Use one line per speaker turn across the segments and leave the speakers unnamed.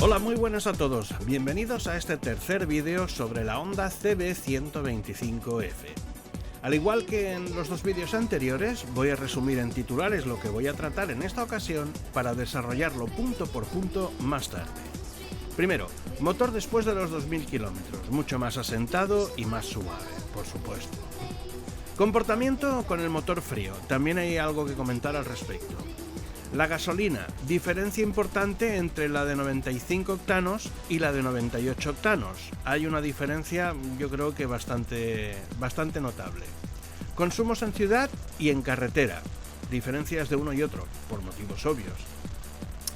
Hola, muy buenas a todos. Bienvenidos a este tercer vídeo sobre la Honda CB125F. Al igual que en los dos vídeos anteriores, voy a resumir en titulares lo que voy a tratar en esta ocasión para desarrollarlo punto por punto más tarde. Primero, motor después de los 2000 kilómetros, mucho más asentado y más suave, por supuesto. Comportamiento con el motor frío, también hay algo que comentar al respecto. La gasolina, diferencia importante entre la de 95 octanos y la de 98 octanos. Hay una diferencia, yo creo que bastante notable. Consumos en ciudad y en carretera, diferencias de uno y otro, por motivos obvios.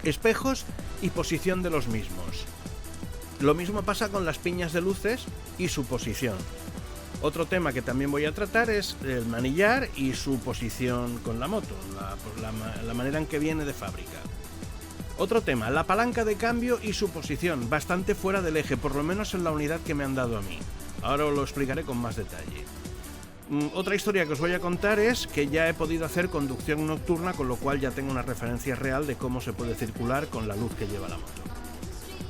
Espejos y posición de los mismos. Lo mismo pasa con las piñas de luces y su posición. Otro tema que también voy a tratar es el manillar y su posición con la moto, la manera en que viene de fábrica. Otro tema, la palanca de cambio y su posición, bastante fuera del eje, por lo menos en la unidad que me han dado a mí. Ahora os lo explicaré con más detalle. Otra historia que os voy a contar es que ya he podido hacer conducción nocturna, con lo cual ya tengo una referencia real de cómo se puede circular con la luz que lleva la moto.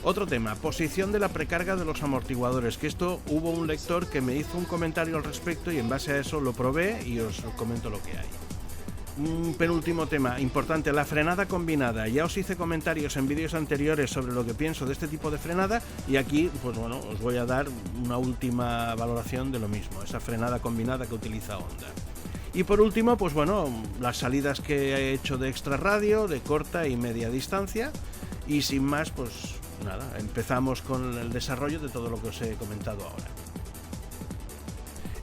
Otro tema, posición de la precarga de los amortiguadores, que esto hubo un lector que me hizo un comentario al respecto y en base a eso lo probé y os comento lo que hay. Un penúltimo tema, importante, la frenada combinada. Ya os hice comentarios en vídeos anteriores sobre lo que pienso de este tipo de frenada y aquí, pues bueno, os voy a dar una última valoración de lo mismo, esa frenada combinada que utiliza Honda. Y por último, pues bueno, las salidas que he hecho de extra radio, de corta y media distancia y sin más, pues nada, empezamos con el desarrollo de todo lo que os he comentado ahora.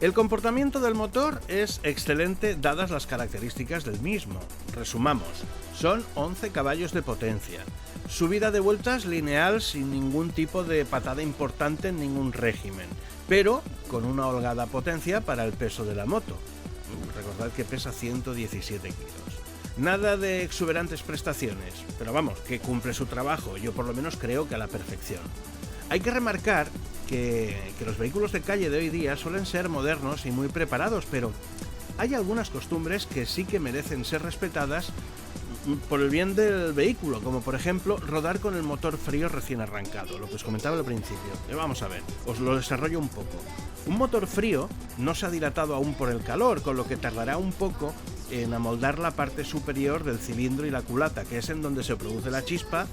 El comportamiento del motor es excelente dadas las características del mismo. Resumamos, son 11 caballos de potencia, subida de vueltas lineal sin ningún tipo de patada importante en ningún régimen, pero con una holgada potencia para el peso de la moto. Recordad que pesa 117 kilos. Nada de exuberantes prestaciones, pero vamos, que cumple su trabajo, yo por lo menos creo que a la perfección. Hay que remarcar que los vehículos de calle de hoy día suelen ser modernos y muy preparados, pero hay algunas costumbres que sí que merecen ser respetadas por el bien del vehículo, como por ejemplo rodar con el motor frío recién arrancado, lo que os comentaba al principio. Vamos a ver, os lo desarrollo un poco. Un motor frío no se ha dilatado aún por el calor, con lo que tardará un poco en amoldar la parte superior del cilindro y la culata, que es en donde se produce la chispa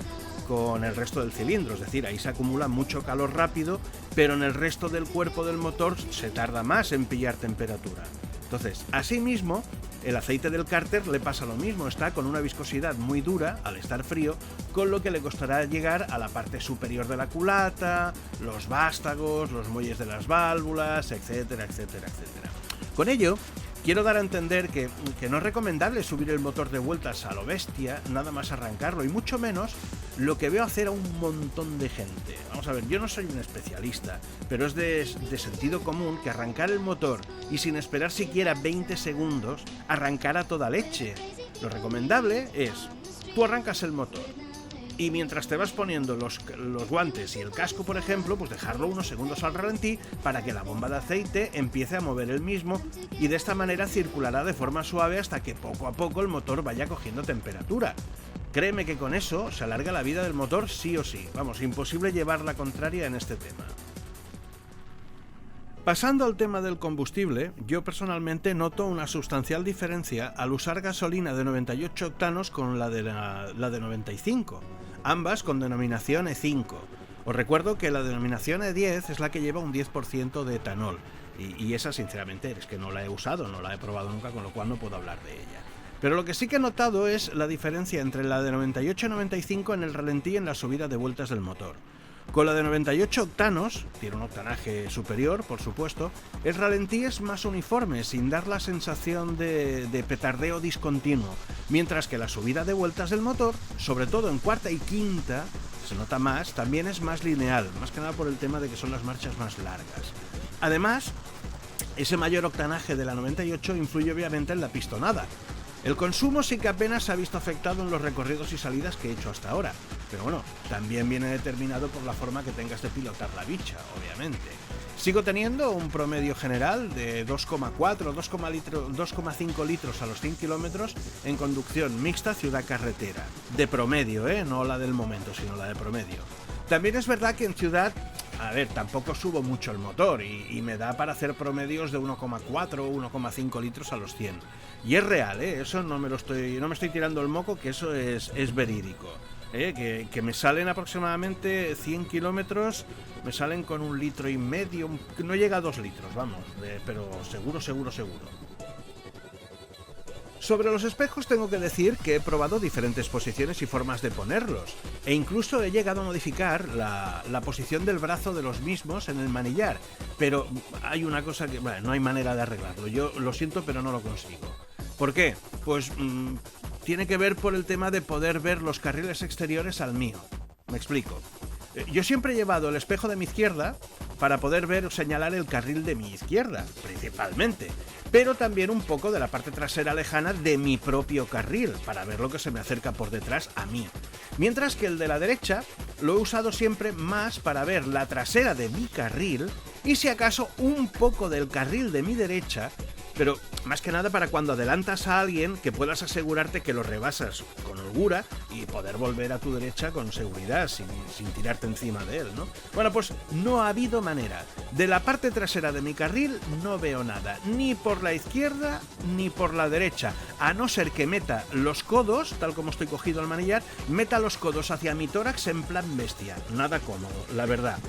con el resto del cilindro, es decir, ahí se acumula mucho calor rápido, pero en el resto del cuerpo del motor se tarda más en pillar temperatura. Entonces, asimismo, el aceite del cárter le pasa lo mismo, está con una viscosidad muy dura al estar frío, con lo que le costará llegar a la parte superior de la culata, los vástagos, los muelles de las válvulas, etcétera, etcétera, etcétera. Con ello, quiero dar a entender que no es recomendable subir el motor de vueltas a lo bestia, nada más arrancarlo, y mucho menos lo que veo hacer a un montón de gente. Vamos a ver, yo no soy un especialista, pero es de sentido común que arrancar el motor y sin esperar siquiera 20 segundos, arrancar a toda leche. Lo recomendable es, tú arrancas el motor, y mientras te vas poniendo los guantes y el casco, por ejemplo, pues dejarlo unos segundos al ralentí para que la bomba de aceite empiece a mover el mismo y de esta manera circulará de forma suave hasta que poco a poco el motor vaya cogiendo temperatura. Créeme que con eso se alarga la vida del motor sí o sí. Vamos, imposible llevar la contraria en este tema. Pasando al tema del combustible, yo personalmente noto una sustancial diferencia al usar gasolina de 98 octanos con la de 95, ambas con denominación E5. Os recuerdo que la denominación E10 es la que lleva un 10% de etanol, y esa sinceramente es que no la he usado, no la he probado nunca, con lo cual no puedo hablar de ella. Pero lo que sí que he notado es la diferencia entre la de 98 y 95 en el ralentí y en la subida de vueltas del motor. Con la de 98 octanos, tiene un octanaje superior, por supuesto, el ralentí es más uniforme, sin dar la sensación de petardeo discontinuo, mientras que la subida de vueltas del motor, sobre todo en cuarta y quinta, se nota más, también es más lineal, más que nada por el tema de que son las marchas más largas. Además, ese mayor octanaje de la 98 influye obviamente en la pistonada. El consumo sí que apenas se ha visto afectado en los recorridos y salidas que he hecho hasta ahora. Pero bueno, también viene determinado por la forma que tengas de pilotar la bicha, obviamente. Sigo teniendo un promedio general de 2,4 2,5 litros a los 100 kilómetros en conducción mixta ciudad-carretera. De promedio, no la del momento, sino la de promedio. También es verdad que en ciudad, a ver, tampoco subo mucho el motor y me da para hacer promedios de 1,4 o 1,5 litros a los 100. Y es real, eso no me estoy tirando el moco, que eso es verídico. Que me salen aproximadamente 100 kilómetros, me salen con 1,5 litros, no llega a 2 litros, vamos, pero seguro. Sobre los espejos tengo que decir que he probado diferentes posiciones y formas de ponerlos, e incluso he llegado a modificar la posición del brazo de los mismos en el manillar, pero hay una cosa que, bueno, no hay manera de arreglarlo, yo lo siento pero no lo consigo. ¿Por qué? Pues tiene que ver por el tema de poder ver los carriles exteriores al mío. Me explico. Yo siempre he llevado el espejo de mi izquierda para poder ver o señalar el carril de mi izquierda, principalmente, pero también un poco de la parte trasera lejana de mi propio carril, para ver lo que se me acerca por detrás a mí. Mientras que el de la derecha lo he usado siempre más para ver la trasera de mi carril y si acaso un poco del carril de mi derecha, pero más que nada para cuando adelantas a alguien que puedas asegurarte que lo rebasas con holgura y poder volver a tu derecha con seguridad, sin tirarte encima de él, ¿no? Bueno, pues no ha habido manera. De la parte trasera de mi carril no veo nada, ni por la izquierda ni por la derecha, a no ser que meta los codos, tal como estoy cogido al manillar, meta los codos hacia mi tórax en plan bestia. Nada cómodo, la verdad.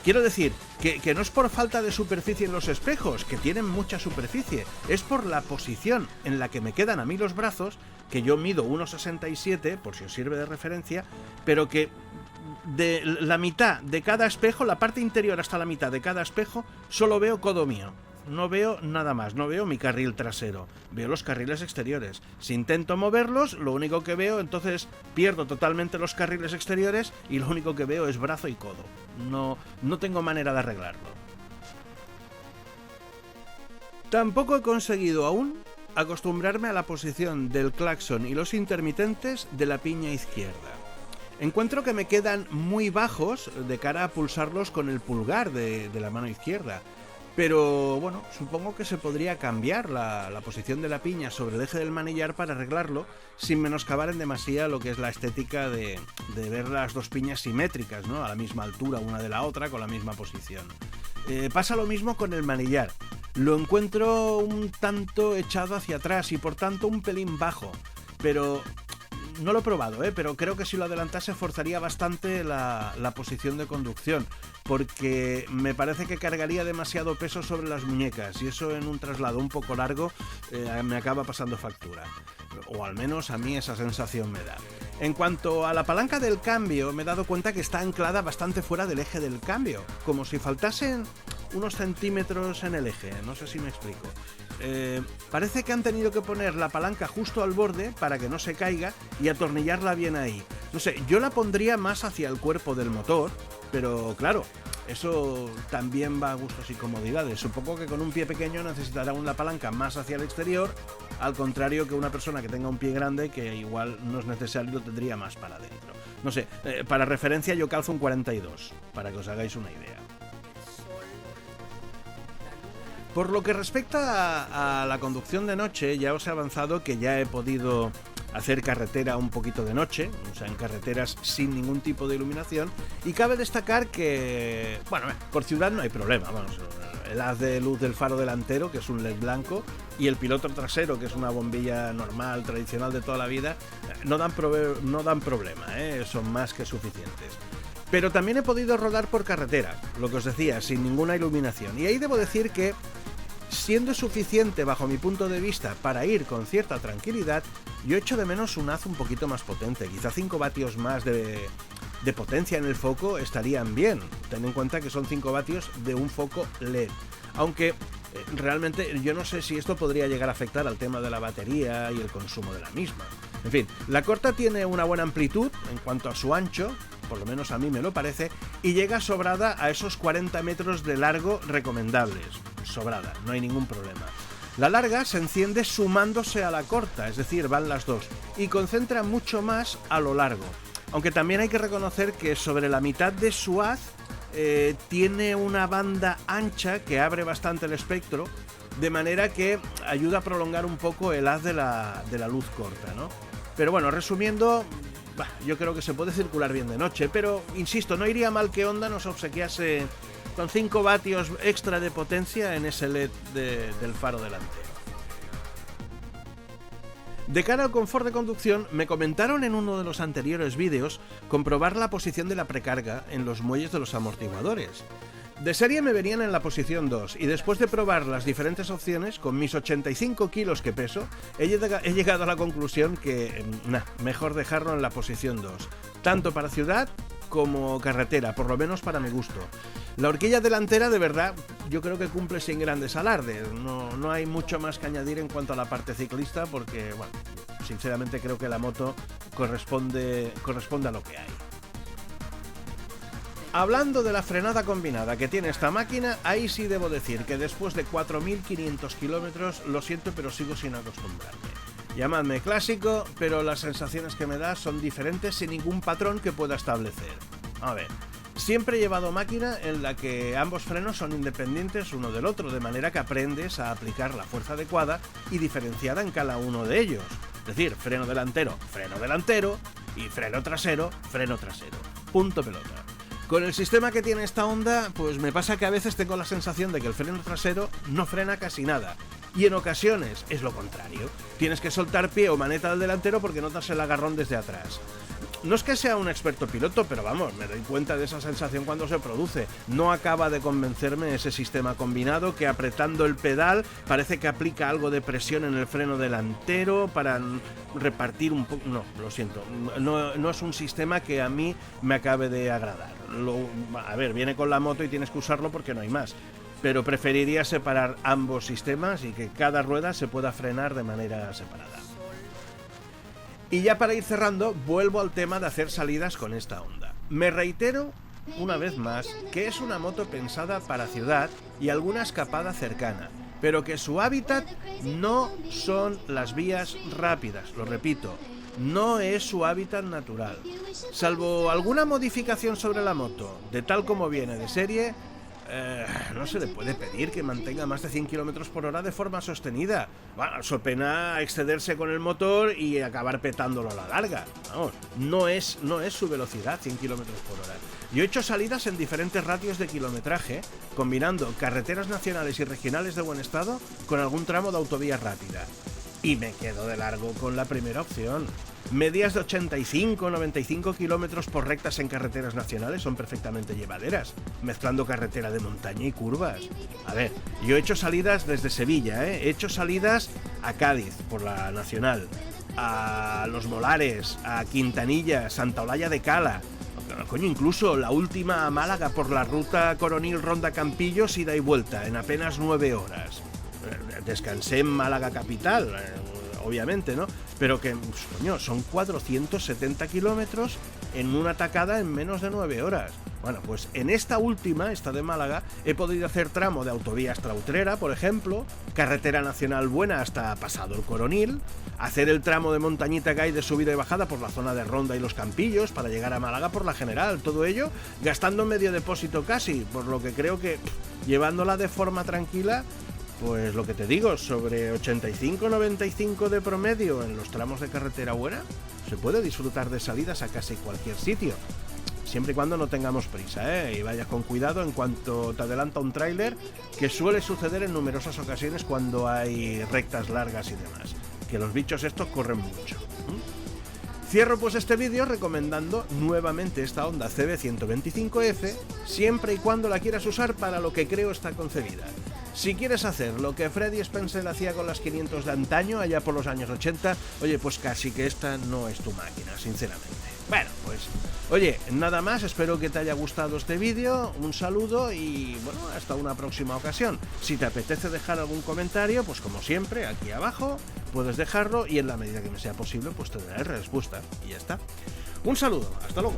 Quiero decir que no es por falta de superficie en los espejos, que tienen mucha superficie, es por la posición en la que me quedan a mí los brazos, que yo mido 1,67, por si os sirve de referencia, pero que de la mitad de cada espejo, la parte interior hasta la mitad de cada espejo, solo veo codo mío. No veo nada más, no veo mi carril trasero, veo los carriles exteriores. Si intento moverlos, lo único que veo, entonces pierdo totalmente los carriles exteriores y lo único que veo es brazo y codo. No tengo manera de arreglarlo. Tampoco he conseguido aún acostumbrarme a la posición del claxon y los intermitentes de la piña izquierda. Encuentro que me quedan muy bajos de cara a pulsarlos con el pulgar de la mano izquierda. Pero bueno, supongo que se podría cambiar la posición de la piña sobre el eje del manillar para arreglarlo sin menoscabar en demasía lo que es la estética de ver las dos piñas simétricas, ¿no? A la misma altura una de la otra con la misma posición. Pasa lo mismo con el manillar. Lo encuentro un tanto echado hacia atrás y por tanto un pelín bajo, pero no lo he probado, pero creo que si lo adelantase forzaría bastante la posición de conducción, porque me parece que cargaría demasiado peso sobre las muñecas y eso en un traslado un poco largo me acaba pasando factura, o al menos a mí esa sensación me da. En cuanto a la palanca del cambio, me he dado cuenta que está anclada bastante fuera del eje del cambio, como si faltasen unos centímetros en el eje, no sé si me explico. Parece que han tenido que poner la palanca justo al borde para que no se caiga y atornillarla bien ahí. No sé, yo la pondría más hacia el cuerpo del motor, pero claro, eso también va a gustos y comodidades. Supongo que con un pie pequeño necesitará una palanca más hacia el exterior, al contrario que una persona que tenga un pie grande, que igual no es necesario, lo tendría más para adentro. No sé, para referencia yo calzo un 42, para que os hagáis una idea. Por lo que respecta a la conducción de noche, ya os he avanzado que ya he podido hacer carretera un poquito de noche, o sea, en carreteras sin ningún tipo de iluminación, y cabe destacar que, bueno, por ciudad no hay problema, vamos, el haz de luz del faro delantero, que es un LED blanco, y el piloto trasero, que es una bombilla normal, tradicional de toda la vida, no dan problema, son más que suficientes. Pero también he podido rodar por carretera, lo que os decía, sin ninguna iluminación, y ahí debo decir que, siendo suficiente bajo mi punto de vista para ir con cierta tranquilidad, yo echo de menos un haz un poquito más potente, quizá 5 vatios más de potencia en el foco estarían bien, ten en cuenta que son 5 vatios de un foco LED, aunque realmente yo no sé si esto podría llegar a afectar al tema de la batería y el consumo de la misma. En fin, la Corta tiene una buena amplitud en cuanto a su ancho, por lo menos a mí me lo parece, y llega sobrada a esos 40 metros de largo recomendables. Sobrada, no hay ningún problema. La larga se enciende sumándose a la corta, es decir, van las dos, y concentra mucho más a lo largo. Aunque también hay que reconocer que sobre la mitad de su haz tiene una banda ancha que abre bastante el espectro, de manera que ayuda a prolongar un poco el haz de la luz corta, ¿no? Pero bueno, resumiendo, yo creo que se puede circular bien de noche, pero insisto, no iría mal que Honda nos obsequiase con 5 vatios extra de potencia en ese LED del faro delantero. De cara al confort de conducción, me comentaron en uno de los anteriores vídeos comprobar la posición de la precarga en los muelles de los amortiguadores. De serie me venían en la posición 2 y después de probar las diferentes opciones, con mis 85 kilos que peso, he llegado a la conclusión que mejor dejarlo en la posición 2, tanto para ciudad como carretera, por lo menos para mi gusto. La horquilla delantera, de verdad, yo creo que cumple sin grandes alardes. No hay mucho más que añadir en cuanto a la parte ciclista, porque, bueno, sinceramente creo que la moto corresponde a lo que hay. Hablando de la frenada combinada que tiene esta máquina, ahí sí debo decir que después de 4.500 kilómetros, lo siento, pero sigo sin acostumbrarme. Llamadme clásico, pero las sensaciones que me da son diferentes sin ningún patrón que pueda establecer. A ver, siempre he llevado máquina en la que ambos frenos son independientes uno del otro, de manera que aprendes a aplicar la fuerza adecuada y diferenciada en cada uno de ellos. Es decir, freno delantero y freno trasero. Punto pelota. Con el sistema que tiene esta Honda, pues me pasa que a veces tengo la sensación de que el freno trasero no frena casi nada. Y en ocasiones es lo contrario. Tienes que soltar pie o maneta al delantero porque notas el agarrón desde atrás. No es que sea un experto piloto, pero vamos, me doy cuenta de esa sensación cuando se produce. No acaba de convencerme ese sistema combinado que apretando el pedal parece que aplica algo de presión en el freno delantero para repartir un poco... No, lo siento, no es un sistema que a mí me acabe de agradar. A ver, viene con la moto y tienes que usarlo porque no hay más. Pero preferiría separar ambos sistemas y que cada rueda se pueda frenar de manera separada. Y ya para ir cerrando, vuelvo al tema de hacer salidas con esta Honda. Me reitero una vez más que es una moto pensada para ciudad y alguna escapada cercana, pero que su hábitat no son las vías rápidas, lo repito, no es su hábitat natural. Salvo alguna modificación sobre la moto, de tal como viene de serie, no se le puede pedir que mantenga más de 100 km por hora de forma sostenida. Bueno, so pena excederse con el motor y acabar petándolo a la larga. Vamos, no es su velocidad 100 km por hora. Yo he hecho salidas en diferentes ratios de kilometraje, combinando carreteras nacionales y regionales de buen estado con algún tramo de autovía rápida. Y me quedo de largo con la primera opción. Medias de 85-95 kilómetros por rectas en carreteras nacionales son perfectamente llevaderas, mezclando carretera de montaña y curvas. A ver, yo he hecho salidas desde Sevilla, he hecho salidas a Cádiz por la nacional, a Los Molares, a Quintanilla, Santa Olalla de Cala, coño, incluso la última a Málaga por la ruta Coronil Ronda Campillos, ida y vuelta en apenas 9 horas. Descansé en Málaga capital, obviamente, ¿no? Pero que, coño, son 470 kilómetros en una tacada en menos de 9 horas. Bueno, pues en esta última, esta de Málaga, he podido hacer tramo de autovía hasta Utrera, por ejemplo, carretera nacional buena hasta pasado el Coronil, hacer el tramo de montañita que hay de subida y bajada por la zona de Ronda y Los Campillos para llegar a Málaga por la General, todo ello gastando medio depósito casi, por lo que creo que llevándola de forma tranquila, pues lo que te digo, sobre 85-95 de promedio en los tramos de carretera buena, se puede disfrutar de salidas a casi cualquier sitio. Siempre y cuando no tengamos prisa, y vayas con cuidado en cuanto te adelanta un tráiler, que suele suceder en numerosas ocasiones cuando hay rectas largas y demás, que los bichos estos corren mucho. Cierro pues este vídeo recomendando nuevamente esta Honda CB125F, siempre y cuando la quieras usar para lo que creo está concebida. Si quieres hacer lo que Freddy Spencer hacía con las 500 de antaño, allá por los años 80, oye, pues casi que esta no es tu máquina, sinceramente. Bueno, pues, oye, nada más, espero que te haya gustado este vídeo, un saludo y, bueno, hasta una próxima ocasión. Si te apetece dejar algún comentario, pues como siempre, aquí abajo, puedes dejarlo y en la medida que me sea posible, pues te daré respuesta. Y ya está. Un saludo, hasta luego.